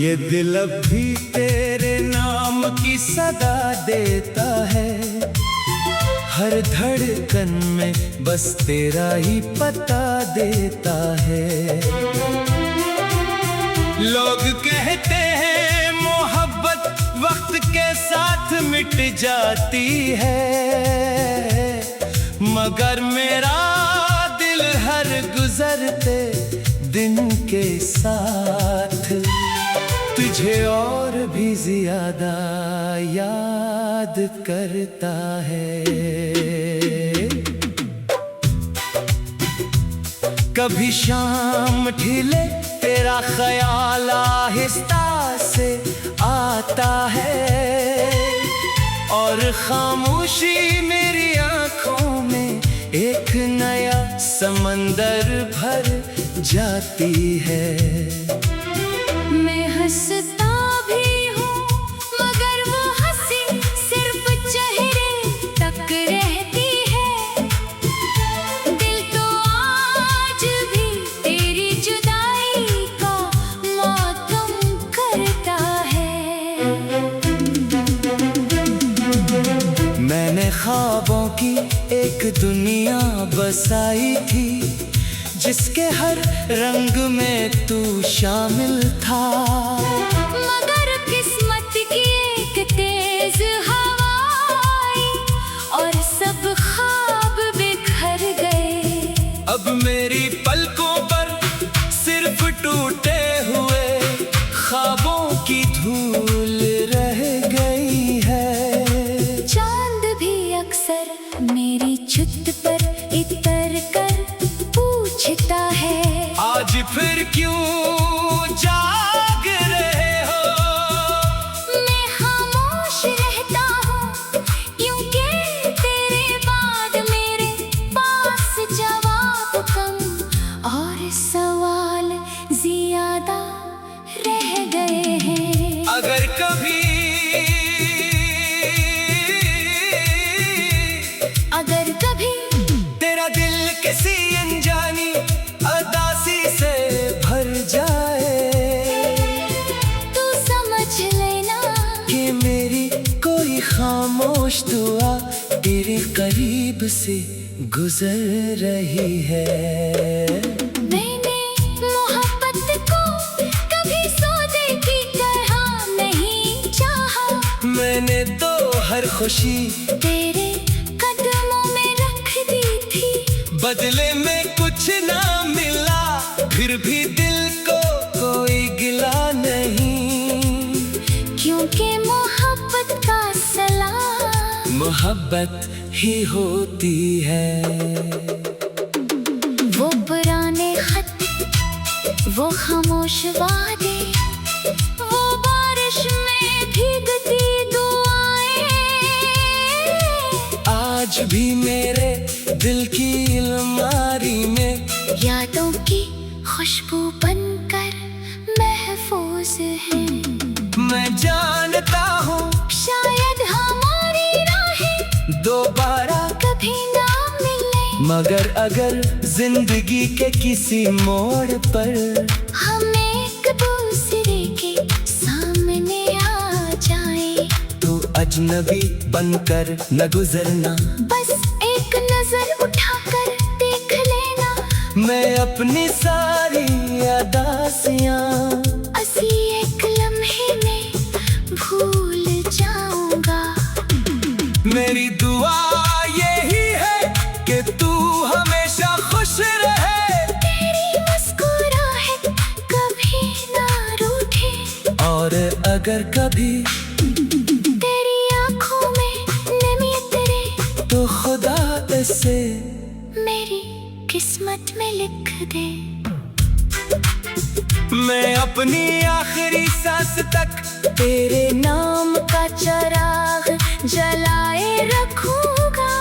ये दिल अब भी तेरे नाम की सदा देता है, हर धड़कन में बस तेरा ही पता देता है। लोग कहते हैं मोहब्बत वक्त के साथ मिट जाती है, मगर मेरा दिल हर गुजरते दिन के साथ तुझे और भी ज्यादा याद करता है। कभी शाम ढिले तेरा ख्याल आहिस्ता से आता है, और खामोशी मेरी आंखों में एक नया समंदर भर जाती है। मैं हंसता भी हूँ मगर वो हंसी सिर्फ चेहरे तक रहती है, दिल तो आज भी तेरी जुदाई का मातम करता है। मैंने ख्वाबों की एक दुनिया बसाई थी, जिसके हर रंग में तू शामिल था, मगर किस्मत की एक तेज हवा आई और सब ख्वाब बिखर गए। अब मेरी पलकों पर सिर्फ टूटे हुए ख्वाबों की धूल रह गई है। चांद भी अक्सर मेरी छत पर इतर कर पूछता है, आज फिर क्यों जाग रहे हो? मैं खामोश रहता हूँ क्योंकि तेरे बाद मेरे पास जवाब कम और सवाल ज्यादा रह गए हैं। अगर कभी तेरा दिल किसी अनजानी अदासी से भर जाए, तू समझ लेना कि मेरी कोई खामोश दुआ तेरे करीब से गुजर रही है। मैंने मोहब्बत को कभी सौदे की तरह नहीं चाहा, मैंने तो हर खुशी तेरे कदमों में रख दी थी, बदले में कुछ ना मिला, फिर भी दिल को कोई गिला नहीं, क्योंकि मोहब्बत का सलाम मोहब्बत ही होती है। वो पुराने खत, वो खामोश वादे, वो बारिश में भीगती दुआएं, आज भी मेरे दिल की अलमारी में यादों की खुशबू बनकर महफूज है। मैं जानता हूँ शायद हमारी राहें दोबारा कभी ना मिले, मगर अगर जिंदगी के किसी मोड़ पर हम एक दूसरे के सामने आ जाए, तो अजनबी बनकर न गुजरना, बस एक नजर उठाकर देख लेना। मैं अपनी सारी अदासियाँ असी एक लम्हे में भूल जाऊंगा। मेरी दुआ यही है कि तू हमेशा खुश रहे, तेरी मुस्कुराहट कभी ना रूठे, और अगर कभी तेरी आंखों में नमी उतरे, तो खुदा इसे मेरी किस्मत में लिख दे। मैं अपनी आखिरी सांस तक तेरे नाम का चिराग जलाए रखूंगा,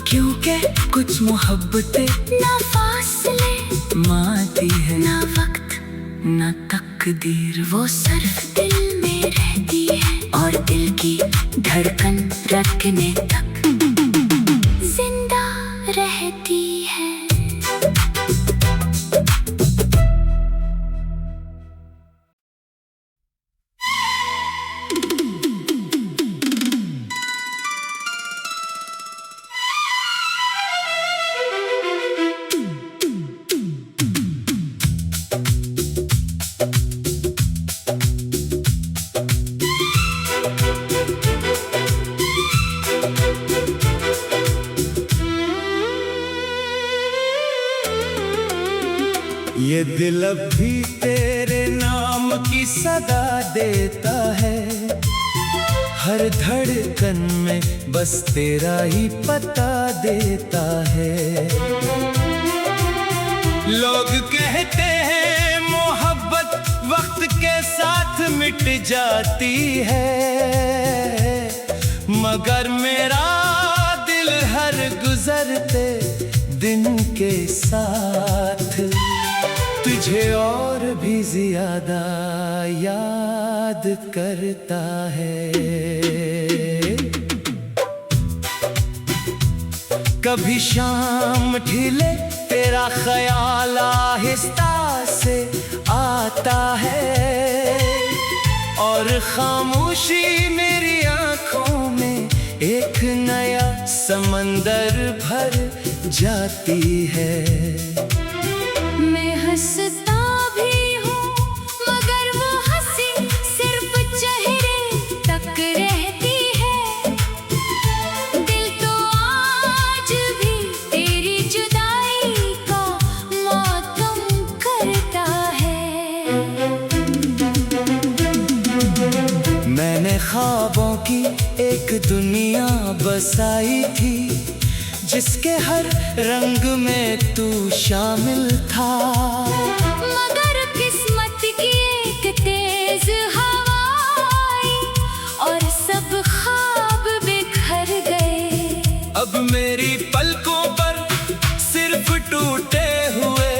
क्योंकि कुछ मोहब्बतें ना फासले माती है, ना वक्त न तकदीर, वो सिर्फ दिल में रहती है, और दिल की धड़कन रखने तक जिंदा रहती है। ये दिल अब भी तेरे नाम की सदा देता है, हर धड़कन में बस तेरा ही पता देता है। लोग कहते हैं मोहब्बत वक्त के साथ मिट जाती है, मगर मेरा दिल हर गुजरते दिन के साथ तुझे और भी ज्यादा याद करता है। कभी शाम ढीले तेरा ख्याल आहिस्ता से आता है, और खामोशी मेरी आंखों में एक नया समंदर भर जाती है। मैं हंसता भी हूँ मगर वो हंसी सिर्फ चेहरे तक रहती है, दिल तो आज भी तेरी जुदाई का मातम करता है। मैंने ख्वाबों की एक दुनिया बसाई थी, जिसके हर रंग में तू शामिल था, मगर किस्मत की एक तेज हवा आई और सब ख्वाब बिखर गए। अब मेरी पलकों पर सिर्फ टूटे हुए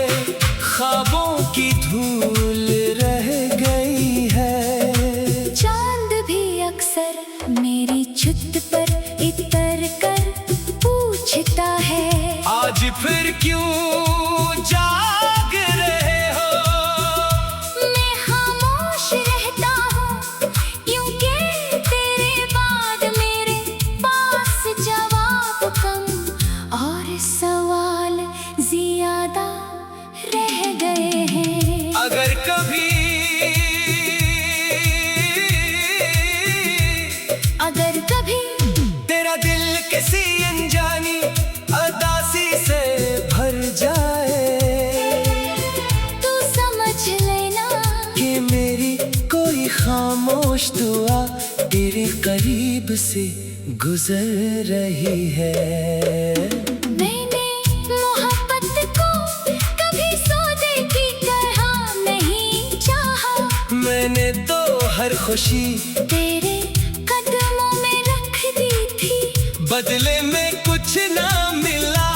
ख्वाबों की धूल रह गई है। चांद भी अक्सर मेरी छत पर इतर कर पूछता है, आज फिर क्यों जाग रहे हो? मैं खामोश रहता हूँ क्योंकि तेरे बाद मेरे पास जवाब कम और सवाल ज्यादा रह गए हैं। अगर कभी तेरा दिल किसी अनजानी अदासी से भर जाए, तू समझ लेना कि मेरी कोई खामोश दुआ तेरे करीब से गुजर रही है। मैंने मोहब्बत को कभी सौदे की तरह नहीं चाहा, मैंने तो हर खुशी तेरे कदमों में रख दी थी, बदले में कुछ ना मिला,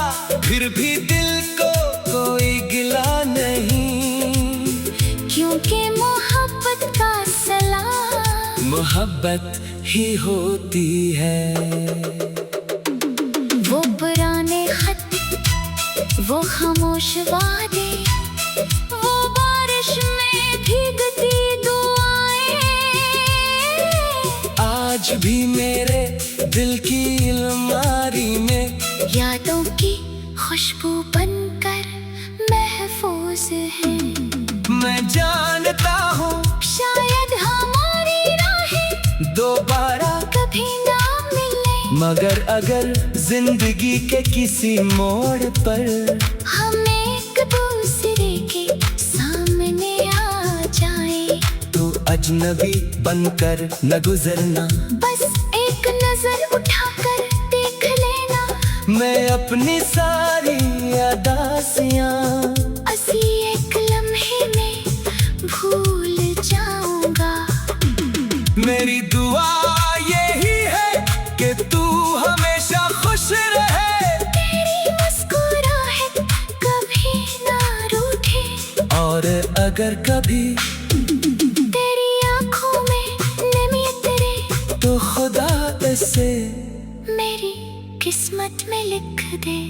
फिर भी दिल को कोई गिला नहीं, क्योंकि मोहब्बत का सलाम मोहब्बत ही होती है। वो पुराने खत, वो खामोश वादे, वो बारिश में भीगती दुआएं, आज भी मेरे दिल की अलमारी में यादों की खुशबू बनकर महफूज है। मैं जानता हूँ शायद हमारी राहें दोबारा कभी ना मिले, मगर अगर जिंदगी के किसी मोड़ पर हम एक दूसरे के सामने आ जाए, तो अजनबी बनकर न गुजरना, बस एक नजर उठाकर देख लेना। मैं अपनी सारी अदासियाँ असी एक लम्हे में भूल जाऊंगा। मेरी दुआ यही है कि तू हमेशा खुश रहे, तेरी मुस्कुराहट कभी ना रूठे, और अगर कभी तेरी आंखों में नमी उतरे, तो खुदा इसे मेरी किस्मत में लिख दे।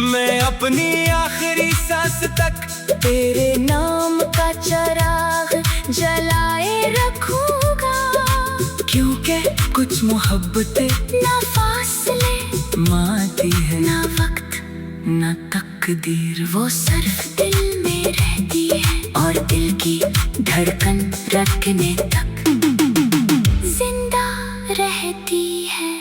मैं अपनी आखिरी सांस तक तेरे नाम का चराग जलाए रखूंगा, क्योंकि कुछ मोहब्बतें ना फासले माती है, ना वक्त ना तकदीर, वो सिर्फ दिल में रहती है और दिल की धड़कन रखने तक जिंदा रहती है।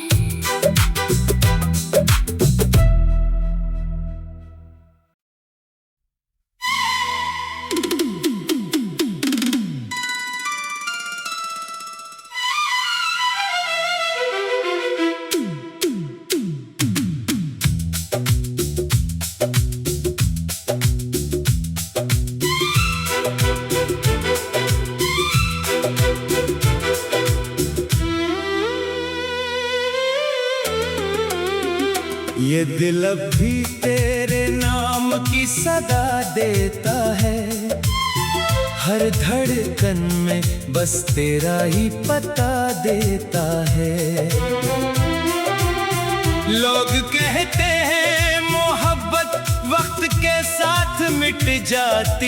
ये दिल अब भी तेरे नाम की सदा देता है, हर धड़कन में बस तेरा ही पता देता है। लोग कहते हैं मोहब्बत वक्त के साथ मिट जाती